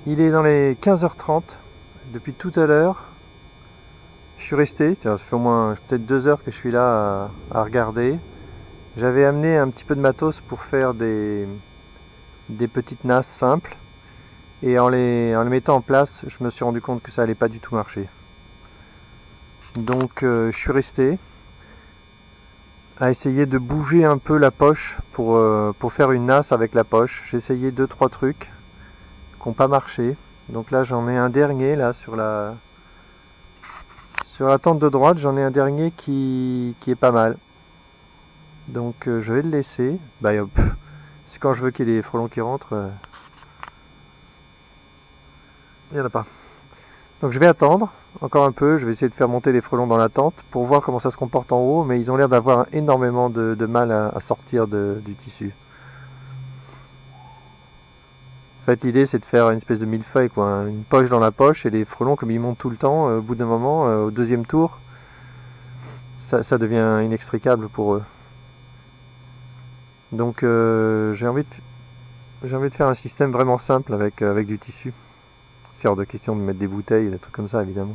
Il est dans les 15h30 depuis tout à l'heure. Je suis resté, ça fait au moins peut-être 2 heures que je suis là à regarder. J'avais amené un petit peu de matos pour faire des petites nasses simples. Et en les mettant en place, je me suis rendu compte que ça allait pas du tout marcher. Donc je suis resté à essayer de bouger un peu la poche pour faire une nasse avec la poche. J'ai essayé 2-3 trucs qui n'ont pas marché. Donc là j'en ai un dernier là sur la tente de droite, j'en ai un dernier qui est pas mal. Donc je vais le laisser. Bah hop. C'est quand je veux qu'il y ait des frelons qui rentrent. Il n'y en a pas. Donc je vais attendre encore un peu. Je vais essayer de faire monter les frelons dans la tente pour voir comment ça se comporte en haut. Mais ils ont l'air d'avoir énormément de mal à sortir du tissu. En fait, l'idée c'est de faire une espèce de millefeuille, quoi, hein. Une poche dans la poche, et les frelons, comme ils montent tout le temps, au bout d'un moment, au deuxième tour, ça devient inextricable pour eux. Donc j'ai envie de faire un système vraiment simple avec du tissu. C'est hors de question de mettre des bouteilles, des trucs comme ça, évidemment.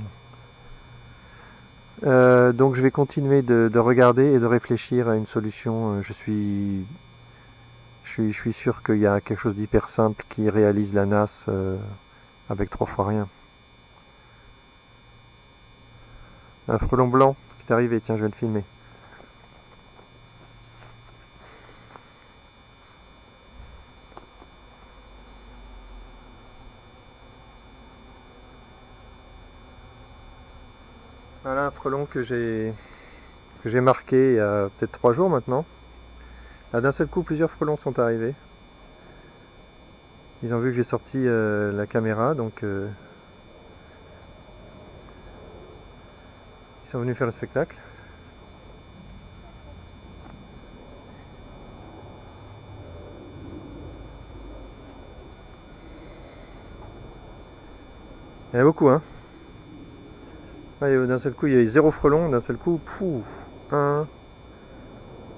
Donc je vais continuer de regarder et de réfléchir à une solution. Je suis sûr qu'il y a quelque chose d'hyper simple qui réalise la nasse avec 3 fois rien. Un frelon blanc qui est arrivé, tiens, je vais le filmer. Voilà un frelon que j'ai marqué il y a peut-être 3 jours maintenant. Là, d'un seul coup, plusieurs frelons sont arrivés. Ils ont vu que j'ai sorti la caméra, donc ils sont venus faire le spectacle. Il y en a beaucoup, hein. D'un seul coup, il y a eu 0 frelon, d'un seul coup, pouf, 1,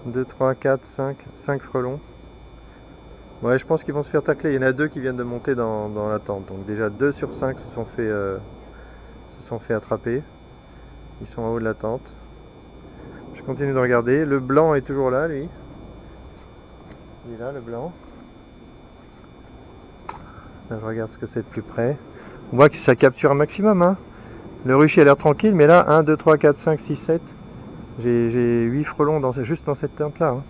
2, 3, 4, 5 frelons. Ouais, je pense qu'ils vont se faire tacler. Il y en a 2 qui viennent de monter dans la tente. Donc déjà 2 sur 5 se sont fait attraper. Ils sont en haut de la tente. Je continue de regarder. Le blanc est toujours là, lui. Il est là, le blanc. Là, je regarde ce que c'est de plus près. On voit que ça capture un maximum, hein. Le rucher a l'air tranquille, mais là, 1, 2, 3, 4, 5, 6, 7. J'ai 8 frelons juste dans cette tente-là, hein.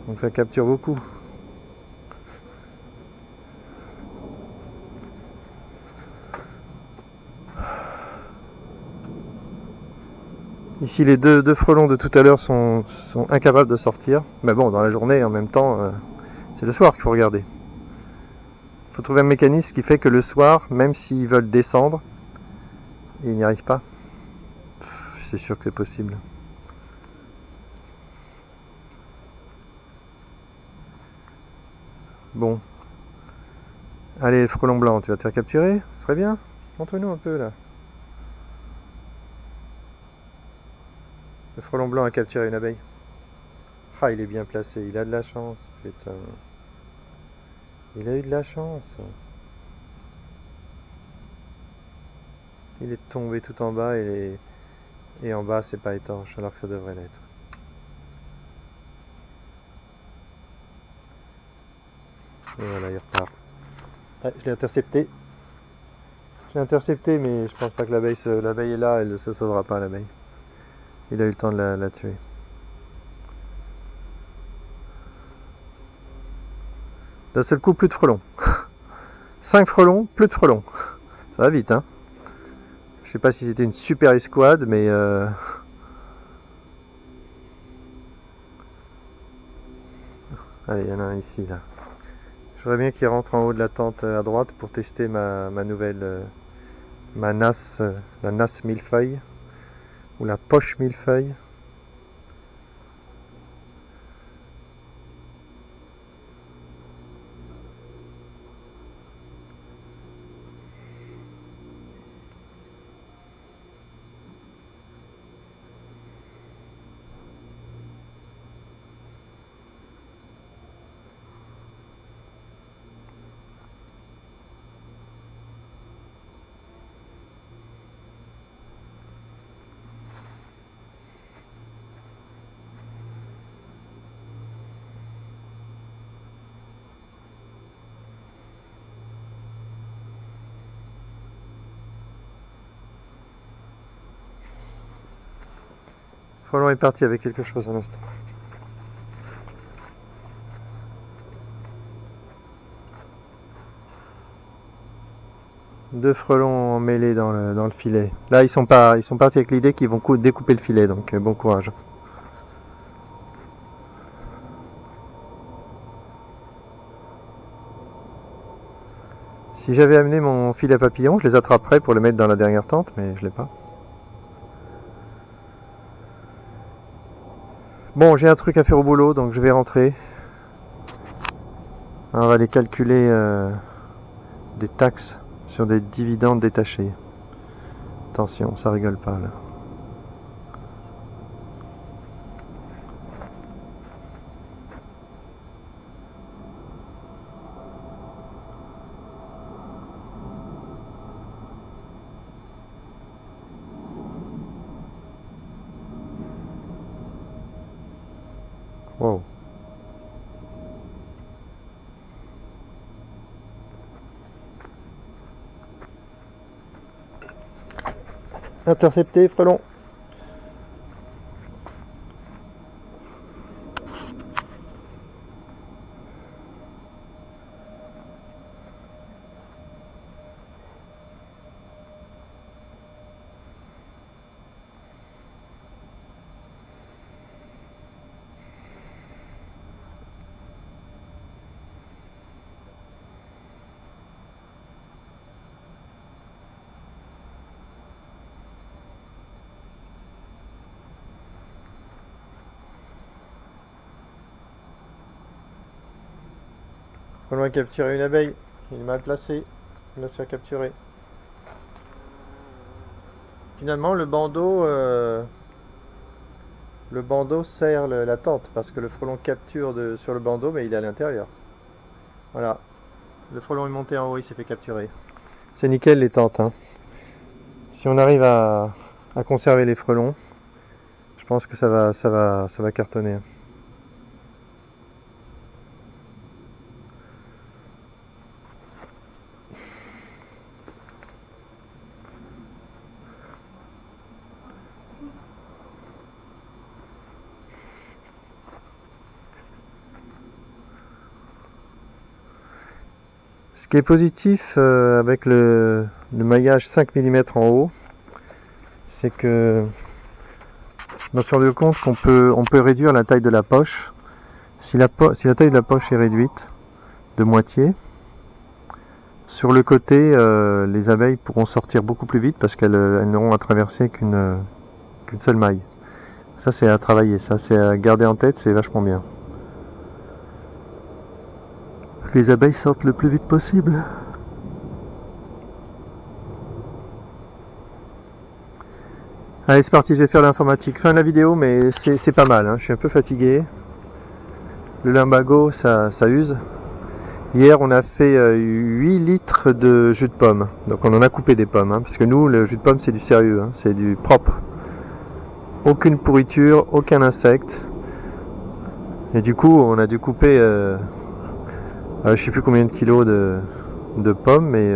Donc ça capture beaucoup. Ici, les deux frelons de tout à l'heure sont incapables de sortir. Mais bon, dans la journée, en même temps, c'est le soir qu'il faut regarder. Il faut trouver un mécanisme qui fait que le soir, même s'ils veulent descendre, ils n'y arrivent pas. C'est sûr que c'est possible. Bon. Allez, frelon blanc, tu vas te faire capturer? Ce serait bien. Montre-nous un peu, là. Le frelon blanc a capturé une abeille. Ah, il est bien placé. Il a de la chance, putain. Il a eu de la chance. Il est tombé tout en bas et en bas, c'est pas étanche, alors que ça devrait l'être. Et voilà, il repart. Ah, je l'ai intercepté. Je l'ai intercepté, mais je pense pas que l'abeille est là, elle ne se sauvera pas, l'abeille. Il a eu le temps de la tuer. D'un seul coup, plus de frelons. 5 frelons, plus de frelons. Ça va vite, hein. Je sais pas si c'était une super escouade, mais allez, il y en a un ici, là. Je voudrais bien qu'il rentre en haut de la tente à droite pour tester ma nouvelle, ma nasse, la nasse millefeuille, ou la poche millefeuille. Frelon est parti avec quelque chose à l'instant. Deux frelons emmêlés dans le filet. Là, ils sont partis avec l'idée qu'ils vont découper le filet, donc bon courage. Si j'avais amené mon filet à papillon, je les attraperais pour les mettre dans la dernière tente, mais je l'ai pas. Bon, j'ai un truc à faire au boulot, donc je vais rentrer. On va aller calculer des taxes sur des dividendes détachés. Attention, ça rigole pas là. Wow. Intercepté, frelon. Frelon a capturé une abeille. Il est mal placé. Il va se faire capturer. Finalement, le bandeau sert la tente parce que le frelon capture sur le bandeau, mais il est à l'intérieur. Voilà. Le frelon est monté en haut, il s'est fait capturer. C'est nickel les tentes, hein. Si on arrive à conserver les frelons, je pense que ça va cartonner. Ce qui est positif avec le maillage 5 mm en haut, c'est que je me suis rendu compte qu'on peut réduire la taille de la poche. Si la taille de la poche est réduite de moitié, sur le côté, les abeilles pourront sortir beaucoup plus vite parce qu'elles n'auront à traverser qu'une seule maille. Ça c'est à travailler, ça c'est à garder en tête, c'est vachement bien. Que les abeilles sortent le plus vite possible. Allez, c'est parti, je vais faire l'informatique. Fin de la vidéo, mais c'est pas mal, hein. Je suis un peu fatigué. Le lumbago, ça use. Hier, on a fait 8 litres de jus de pomme. Donc on en a coupé des pommes, hein, parce que nous, le jus de pomme, c'est du sérieux, hein, c'est du propre. Aucune pourriture, aucun insecte. Et du coup, on a dû couper, je sais plus combien de kilos de pommes, mais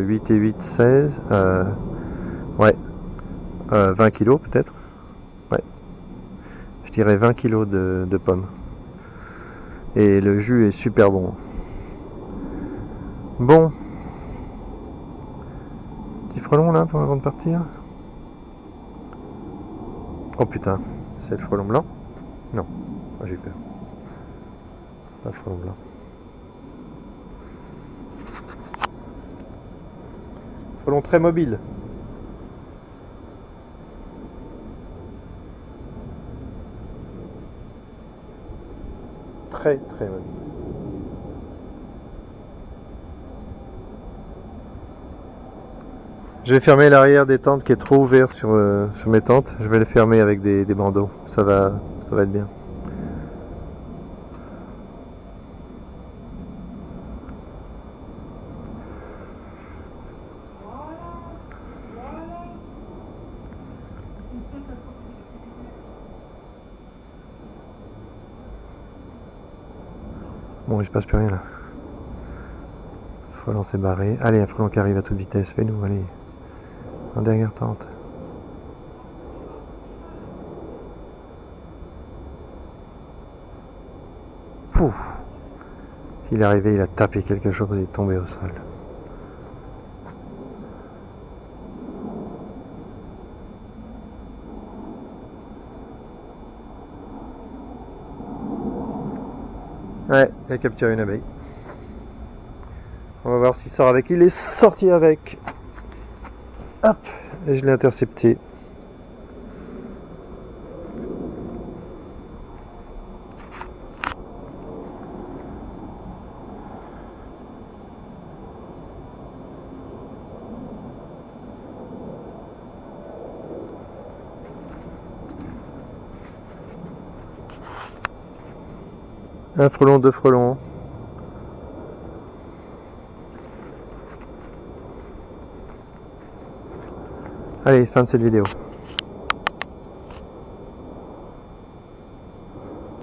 8 et 8, 16. Ouais. 20 kilos peut-être. Ouais. Je dirais 20 kilos de pommes. Et le jus est super bon. Bon. Petit frelon là avant de partir. Oh putain, c'est le frelon blanc? Non, j'ai peur. Pas le frelon blanc. Frelon très mobile. Très très mobile. Je vais fermer l'arrière des tentes qui est trop ouvert sur mes tentes. Je vais les fermer avec des bandeaux. Ça va être bien. Bon, il se passe plus rien là. Frelon s'est barré. Allez, un frelon qui arrive à toute vitesse. Fais-nous, allez. En dernière tente. Il est arrivé, il a tapé quelque chose, il est tombé au sol. Ouais, il a capturé une abeille. On va voir s'il sort avec. Il est sorti avec. Hop, et je l'ai intercepté. Un frelon, deux frelons. Allez, fin de cette vidéo.